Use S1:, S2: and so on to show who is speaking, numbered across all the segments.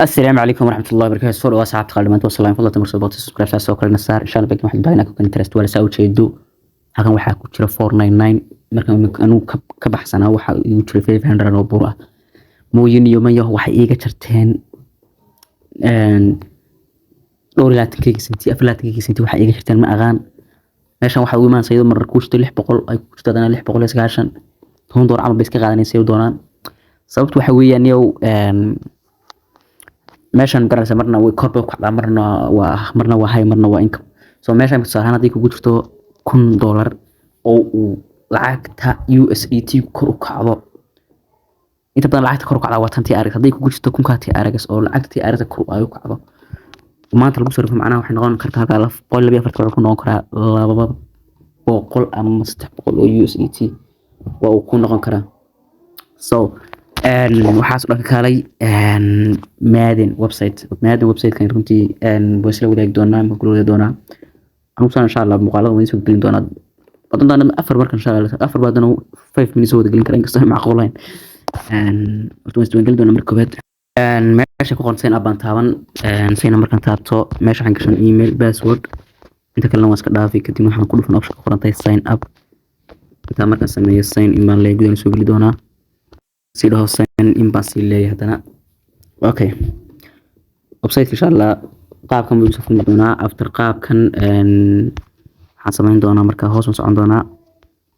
S1: السلام عليكم ورحمة الله وبركاته. سوري واسعة قلمات وصلنا فضلت مرسل بوت سبسكرايب ساسو كلنا صار إن شاء الله بكم واحد باينا كوكان ترست ولا ساوي شيء دو halkan waxaa ku jira 499 markaan anu ka baxsanaa waxa uu jira 500 oo bur ah mooyin iyo man yahay waxa iiga jarteen dhowr ilaa 10 senti aflaadkii senti waxa iiga jarteen ma aqaan meeshan waxa uu imaan saydo marar ku jirto 600 ay ku jirtadana 690 toon door camal bay iska qaadanaysaa u doonaan sababtu waxa weeyaan yow meeshan garanaysa marna way kor bay ku kacdaa marna waa high marna waa income so meeshan misaal hadii kugu jirto $1,000 oo uu lacagta USDT kor u kacdo inta badan lacagta kor u kacdaa waa tantii arag hadii kugu jirto kunkaati aragas oo lacagtii aragta kor ay u kacdo maanta lagu sarrifo macnaha waxay noqon kartaa halka 240 ku noqon karaa 200 ama 300 oo USDT waa uu ku noqon karaa so waxaas dhanka kaalay Madden website kan runtii wasla wadaag doonaa ma kulada doonaa anu san insha Allah muuqaalada waan soo gelin doonaa badan afar markan insha Allah afar badan 5 minutes wada gelin karaan kasta macquulayn horta waan gelin doonaa marka koobaad meesha ku qoran abaan taaban sayna markan taabto meesha waxaan gashan email password inta kalena waan iska dhaafay kadib waxaan ku dhufan option qoran tahay sign up inta markan sameeyo sign in baan leeyahay soo gelin doonaa sidoo sign in baan si leeyahay hadana okay website insha Allah qaabkan buu soo fudud doonaa after qaabkan waxaan sameyn doonaa marka hoos u socon doonaa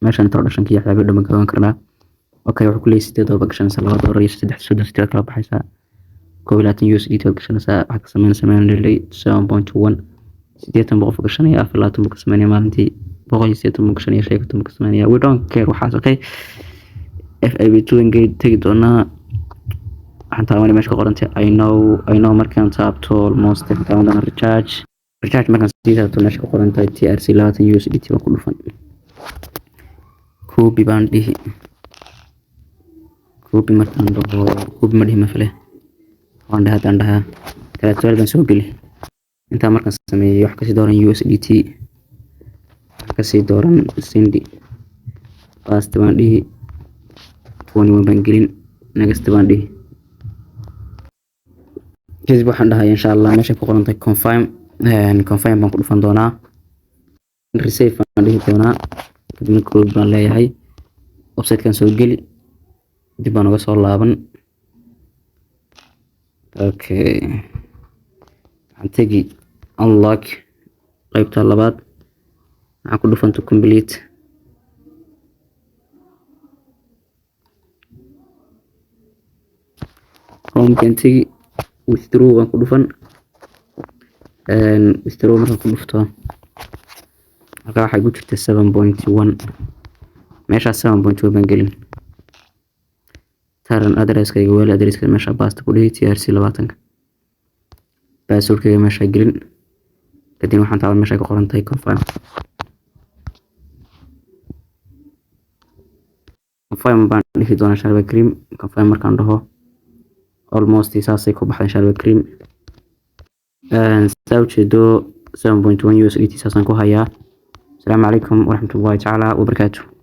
S1: meeshan introduction kii xabaab dhamaan garan karnaa okay wuxuu ku leeyahay $8 gashan $2 iyo 3 kala baxaysa $2 gashan waxa ka sameyn leeyahay 7.1 sideetan boqol gashan iyo 4 ka sameynaya maalintii 180 gashan iyo 5 ka sameynaya we don't care waxaas okay FAB2 engage tagi doonaa waxaan taaban meesha ka qorantay I know markaan taabto almost down recharge markaan sidoo kale meesha ka qorantay TRC 20 USDT waan ku dhufan copy baan dhihi copy markaan dhaho copy ma dhihi ma file waan dhahaa transfer baan soo geli inta markaan sameeyo wax ka sii dooran USDT wax ka sii dooran Cindy fast baan dhihi 21 baan gelin next baan dhihi kadib waxaan dhahay insha Allah meesha ku qoran tahay confirm baan ku dhufan doonaa receive baan dhihi doonaa kadib code baan leeyahay website kan soo geli dib baan uga soo laaban okay waxaan tagi unlock qaybta labaad waxaan ku dhufan to complete home kan tagi withdraw waan ku dhufan withdraw markaan ku dhufto halka waxay ku jirtay 7.1 meesha 7.1 baan gelin taran addresskayga weel addresska meesha basta ku dhigay TRC 20 passwordkayga meesha gelin kadib waxaan taaban meesha ka qoran tahay confirm baan dhihi doonaa sharba cream confirm markaan dhaho almost saasay ku baxday sharba cream sawjeedo 7.1 USDT saasan ku hayaa. Assalamu alaykum warahmatullahi ta'ala wabarakatuh.